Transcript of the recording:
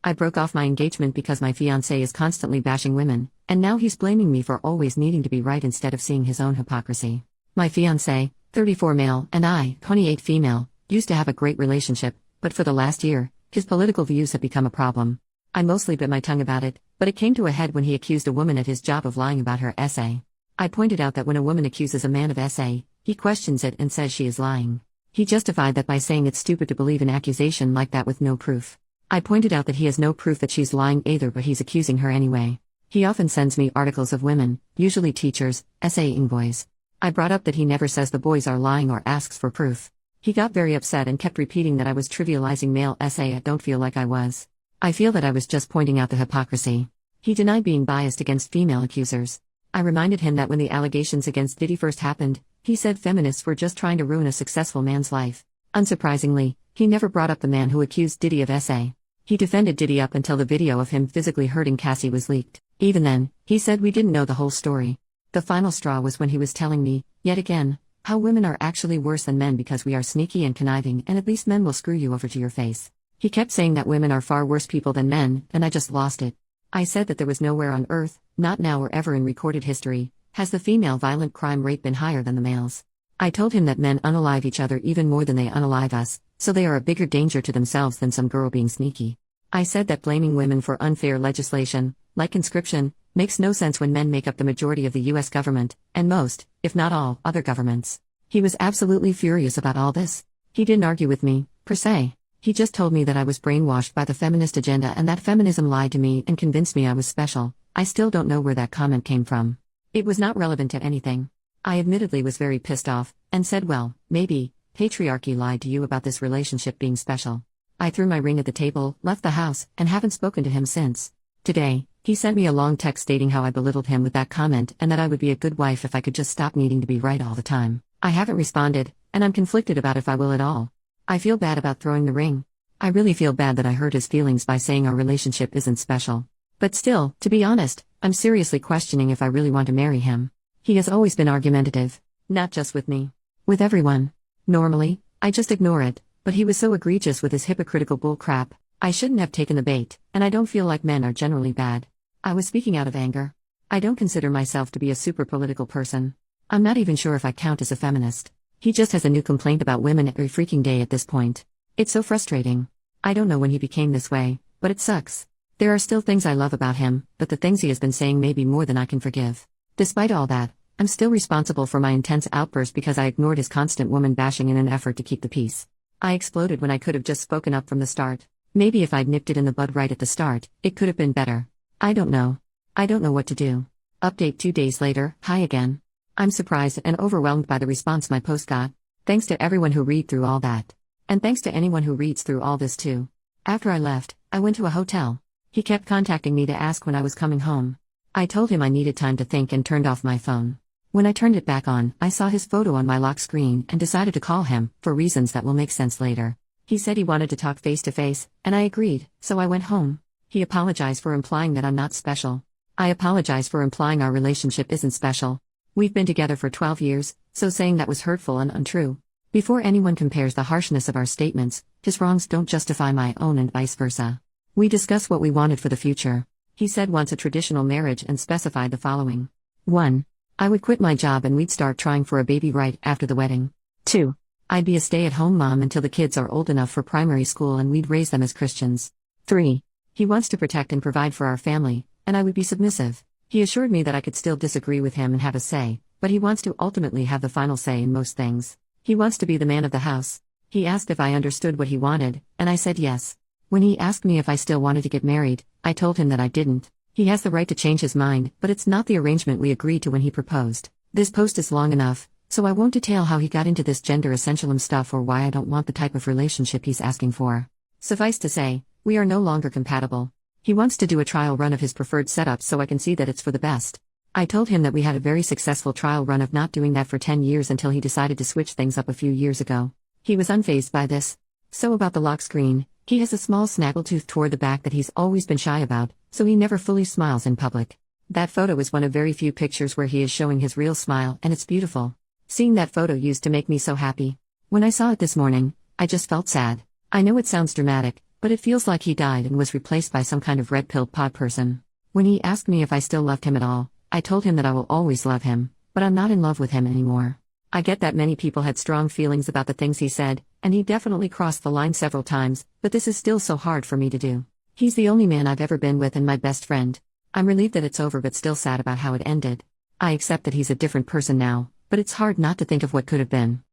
I broke off my engagement because my fiancé is constantly bashing women, and now he's blaming me for always needing to be right instead of seeing his own hypocrisy. My fiancé, 34 male, and I, 28 female, used to have a great relationship, but for the last year, his political views have become a problem. I mostly bit my tongue about it, but it came to a head when he accused a woman at his job of lying about her essay. I pointed out that when a woman accuses a man of essay, he questions it and says she is lying. He justified that by saying it's stupid to believe an accusation like that with no proof. I pointed out that he has no proof that she's lying either, but he's accusing her anyway. He often sends me articles of women, usually teachers, essaying boys. I brought up that he never says the boys are lying or asks for proof. He got very upset and kept repeating that I was trivializing male essay. I don't feel like I was. I feel that I was just pointing out the hypocrisy. He denied being biased against female accusers. I reminded him that when the allegations against Diddy first happened, he said feminists were just trying to ruin a successful man's life. Unsurprisingly, he never brought up the man who accused Diddy of essay. He defended Diddy up until the video of him physically hurting Cassie was leaked. Even then, he said we didn't know the whole story. The final straw was when he was telling me, yet again, how women are actually worse than men because we are sneaky and conniving and at least men will screw you over to your face. He kept saying that women are far worse people than men, and I just lost it. I said that there was nowhere on earth, not now or ever in recorded history, has the female violent crime rate been higher than the males. I told him that men unalive each other even more than they unalive us, so they are a bigger danger to themselves than some girl being sneaky. I said that blaming women for unfair legislation, like conscription, makes no sense when men make up the majority of the US government, and most, if not all, other governments. He was absolutely furious about all this. He didn't argue with me, per se. He just told me that I was brainwashed by the feminist agenda and that feminism lied to me and convinced me I was special. I still don't know where that comment came from. It was not relevant to anything. I admittedly was very pissed off, and said, well, maybe, patriarchy lied to you about this relationship being special. I threw my ring at the table, left the house, and haven't spoken to him since. Today, he sent me a long text stating how I belittled him with that comment and that I would be a good wife if I could just stop needing to be right all the time. I haven't responded, and I'm conflicted about if I will at all. I feel bad about throwing the ring. I really feel bad that I hurt his feelings by saying our relationship isn't special. But still, to be honest, I'm seriously questioning if I really want to marry him. He has always been argumentative. Not just with me. With everyone. Normally, I just ignore it, but he was so egregious with his hypocritical bull crap. I shouldn't have taken the bait, and I don't feel like men are generally bad. I was speaking out of anger. I don't consider myself to be a super political person. I'm not even sure if I count as a feminist. He just has a new complaint about women every freaking day at this point. It's so frustrating. I don't know when he became this way, but it sucks. There are still things I love about him, but the things he has been saying may be more than I can forgive. Despite all that, I'm still responsible for my intense outburst because I ignored his constant woman bashing in an effort to keep the peace. I exploded when I could have just spoken up from the start. Maybe if I'd nipped it in the bud right at the start, it could have been better. I don't know. I don't know what to do. Update 2 days later, hi again. I'm surprised and overwhelmed by the response my post got. Thanks to everyone who read through all that. And thanks to anyone who reads through all this too. After I left, I went to a hotel. He kept contacting me to ask when I was coming home. I told him I needed time to think and turned off my phone. When I turned it back on, I saw his photo on my lock screen and decided to call him, for reasons that will make sense later. He said he wanted to talk face to face, and I agreed, so I went home. He apologized for implying that I'm not special. I apologize for implying our relationship isn't special. We've been together for 12 years, so saying that was hurtful and untrue. Before anyone compares the harshness of our statements, his wrongs don't justify my own and vice versa. We discussed what we wanted for the future. He said wants a traditional marriage and specified the following. 1. I would quit my job and we'd start trying for a baby right after the wedding. 2. I'd be a stay-at-home mom until the kids are old enough for primary school and we'd raise them as Christians. 3. He wants to protect and provide for our family, and I would be submissive. He assured me that I could still disagree with him and have a say, but he wants to ultimately have the final say in most things. He wants to be the man of the house. He asked if I understood what he wanted, and I said yes. When he asked me if I still wanted to get married, I told him that I didn't. He has the right to change his mind, but it's not the arrangement we agreed to when he proposed. This post is long enough, so I won't detail how he got into this gender essentialism stuff or why I don't want the type of relationship he's asking for. Suffice to say, we are no longer compatible. He wants to do a trial run of his preferred setup so I can see that it's for the best. I told him that we had a very successful trial run of not doing that for 10 years until he decided to switch things up a few years ago. He was unfazed by this. So about the lock screen, he has a small snaggletooth toward the back that he's always been shy about, so he never fully smiles in public. That photo is one of very few pictures where he is showing his real smile, and it's beautiful. Seeing that photo used to make me so happy. When I saw it this morning, I just felt sad. I know it sounds dramatic, But it feels like he died and was replaced by some kind of red pill pod person. When he asked me if I still loved him at all, I told him that I will always love him, but I'm not in love with him anymore. I get that many people had strong feelings about the things he said, and he definitely crossed the line several times, but this is still so hard for me to do. He's the only man I've ever been with and my best friend. I'm relieved that it's over but still sad about how it ended. I accept that he's a different person now, but it's hard not to think of what could have been.